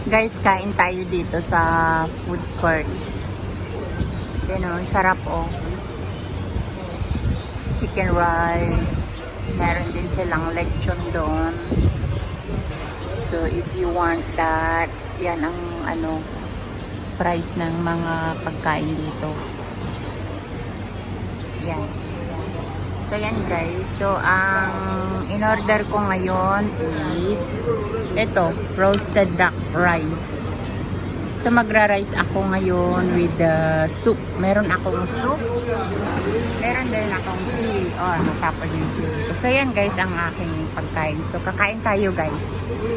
Guys, kain tayo dito sa food court. Yan o, sarap o. Chicken rice. Meron din silang lechon doon. So, if you want that, yan ang price ng mga pagkain dito. Yan. So, yan guys. So, ang in-order ko ngayon is ito, roasted duck rice. So, magra-rice ako ngayon with the soup. Meron akong soup. Meron din akong chili. Oh, natapon yung chili. So, yan guys ang aking pagkain. So, kakain tayo guys.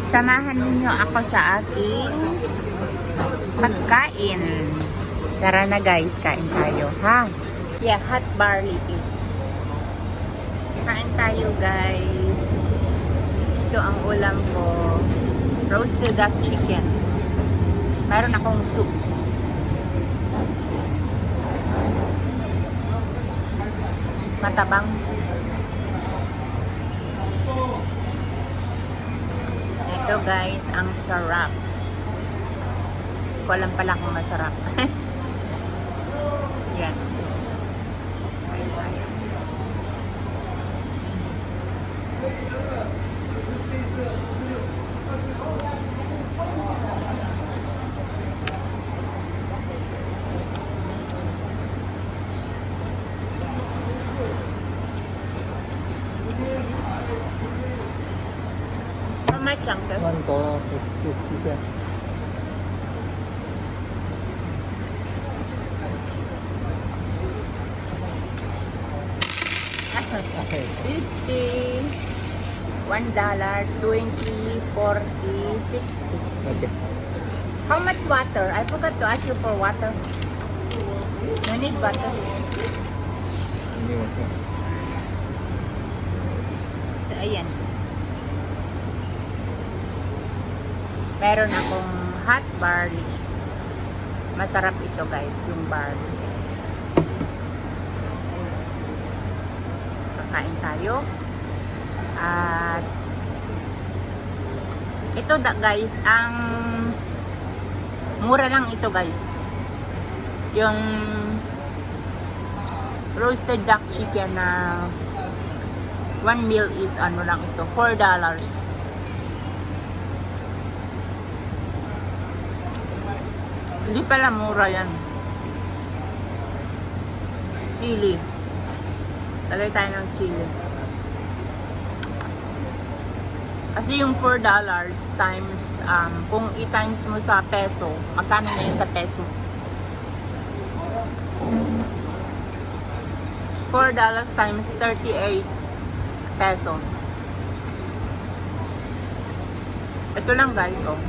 Samahan ninyo ako sa aking pagkain. Tara na guys, kain tayo. Ha? Yeah, hot barley is. Kain tayo guys. Ito ang ulam ko. Roasted duck chicken. Meron akong soup. Matabang. Ito guys, ang sarap. Walang pala kung masarap. Yan. How much, uncle? $1 for 50 cents. Okay. 50, $1, 20, 40, 60. Okay. How much water? I forgot to ask you for water. You need water. So, ayan. Meron akong hot barley. Masarap ito guys, yung barley. Kakain tayo. At ito guys, ang mura lang ito guys. Yung roasted duck chicken na 1 meal is ano lang ito, $4. Hindi pala mura yan. Chili. Lagay tayo ng chili. Kasi yung $4 times, kung i-times mo sa peso, magkano na yun sa peso? $4 times 38 pesos. Ito lang guys, oh.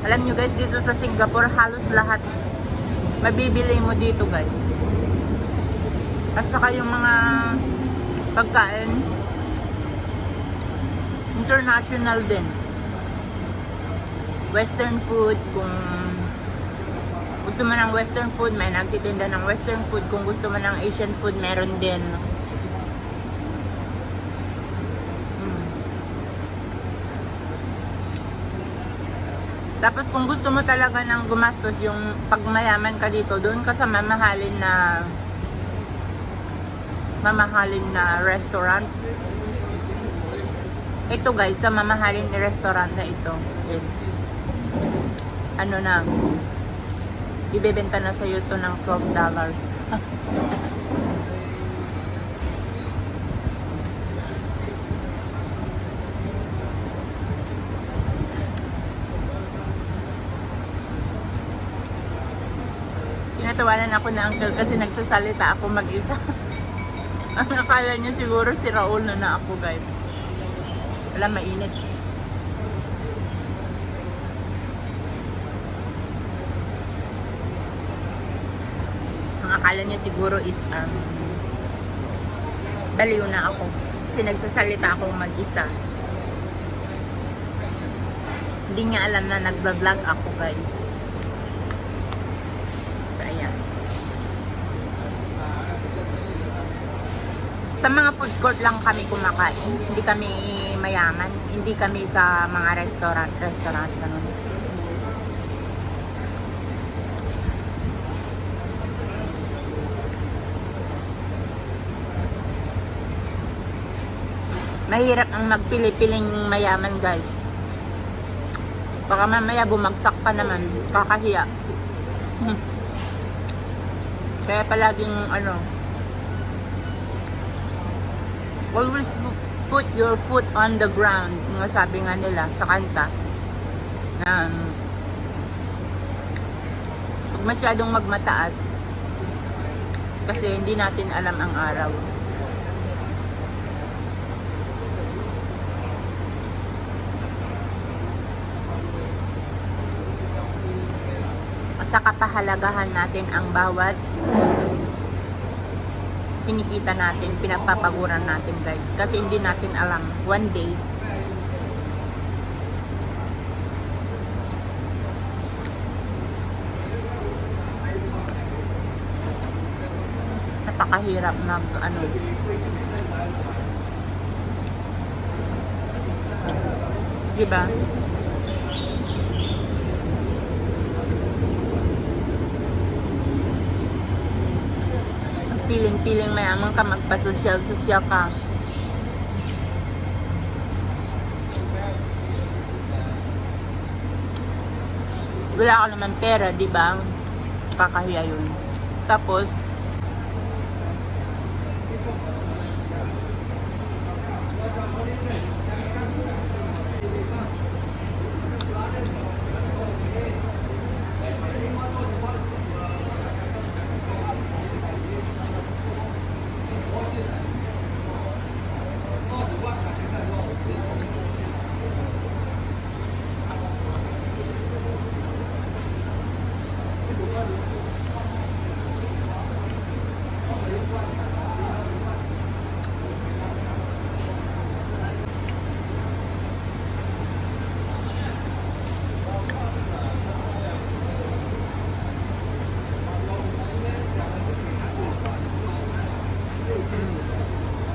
Alam nyo guys, dito sa Singapore, halos lahat mabibili mo dito guys. At saka yung mga pagkain, international din. Western food, kung gusto mo ng western food, may nagtitinda ng western food. Kung gusto mo ng Asian food, meron din. Tapos kung gusto mo talaga ng gumastos, yung pag mayaman ka dito, doon ka sa mamahalin na restaurant. Ito guys, sa mamahalin na restaurant na ito is ano na, ibebenta na sa iyo to ng $12. Tinatawanan ako na uncle kasi nagsasalita ako mag-isa. Ang akala niya siguro si Raul na ako guys. Wala, mainit. Ang akala niya siguro is baliw na ako. Kasi nagsasalita akong mag-isa. Hindi niya alam na nagba-vlog ako, guys. So, ayan. Sa mga food court lang kami kumakain. Hindi kami mayaman. Hindi kami sa mga restaurant, ganun. Mahirap ang magpili-piling mayaman, guys. Baka mamaya bumagsak pa naman. Kakahiya. Kaya palaging always put your foot on the ground. Nga sabi nga nila sa kanta. Huwag masyadong magmataas. Kasi hindi natin alam ang araw. At saka pahalagahan natin ang bawat kinikita natin, pinapapaguran natin, guys. Kasi hindi natin alam, one day, napakahirap diba? Piling-piling mayaman ka, magpa-social ka. Wala ka naman pera, di ba? Kakahiya yun. Tapos,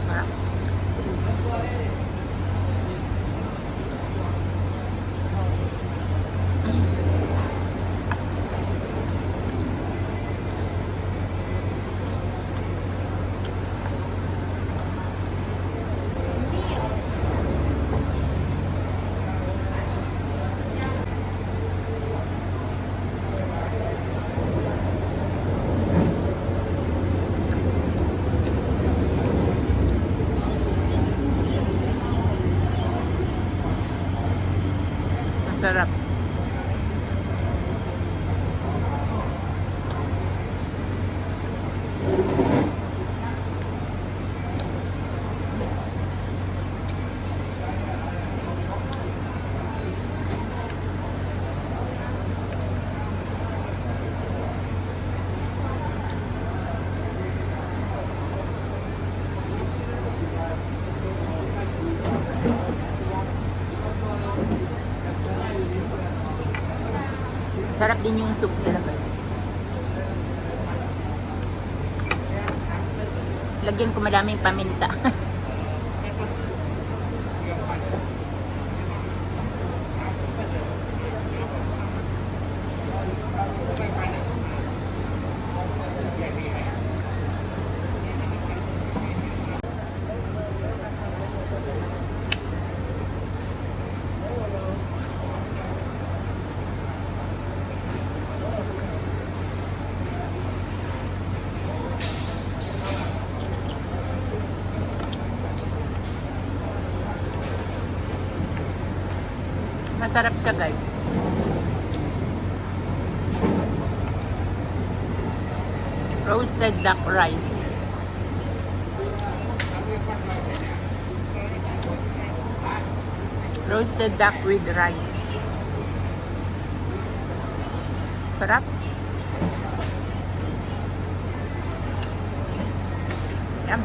sarap. Sarap. Sarap din yung soup talaga. Lagyan ko madaming paminta. Masarap siya, guys. Roasted duck rice. Roasted duck with rice. Sarap. Yum.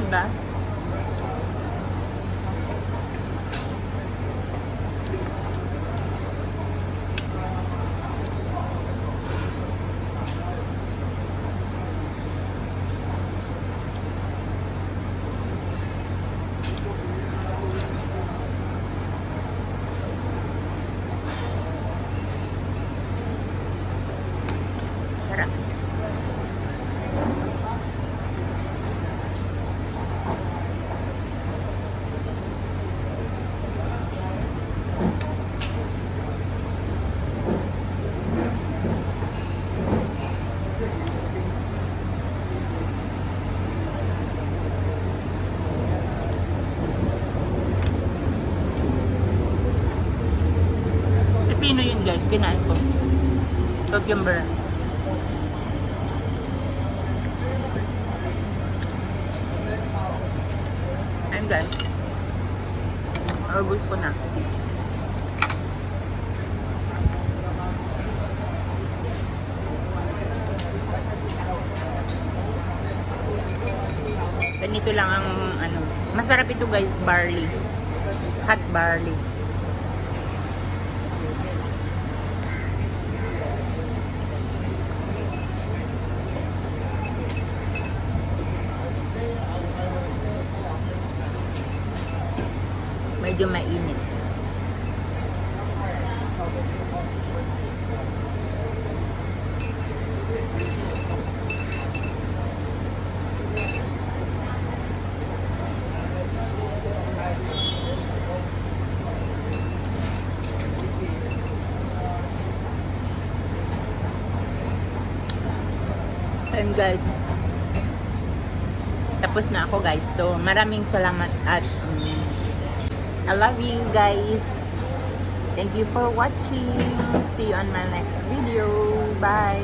Diba? Sarap. Pipino yun guys, kinain ko. Cucumber. Ayun guys. Ubus ko na. Ganito lang ang ano. Masarap ito guys, barley. Hot barley. Medyo mainit. And guys, tapos na ako guys. So, maraming salamat at I love you guys. Thank you for watching. See you on my next video. Bye.